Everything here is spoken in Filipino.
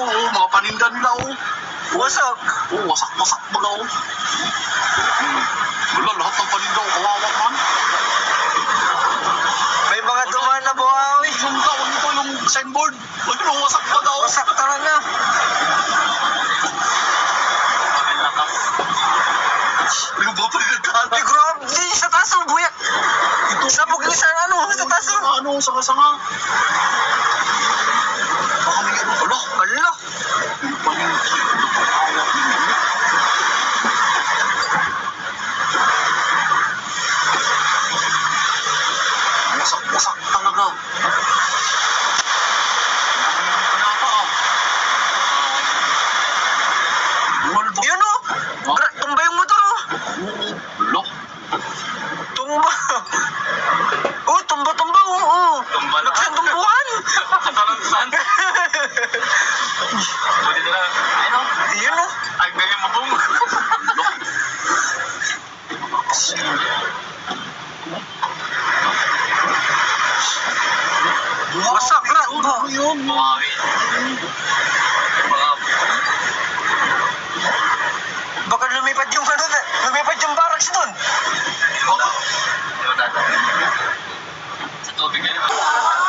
mga paninda nila, oh. Wasak. Oh, wasak-wasak ba na, oh. Wala, lahat ng paninda, oh, kawawa man. May mga dumaan na buhawi. Yung taon ko, yung signboard. Ayun, oh, wasak pa daw. Wasak talaga. Yung bato yung nagkala. Ay, grabe. Sa taas ang buyak. Sabog yung sa ano, sa taas ang... Ano, sanga-sanga. Baka may ano, ala. Ala. Yung paninda. Wasak-wasak talaga. Yun o. Tumba yung motor o. Look. Tumba. Oh, tumba-tumba o. Tumba na. Nagsatumbuhan. Kasalansan. Pwede na lang. Ano? Yun o. Ay, galing mo bong. Wasak na. Yun. Buhawi. Baka lumipad yung ano, lumipad yung barracks doon. Sa tubig na yun.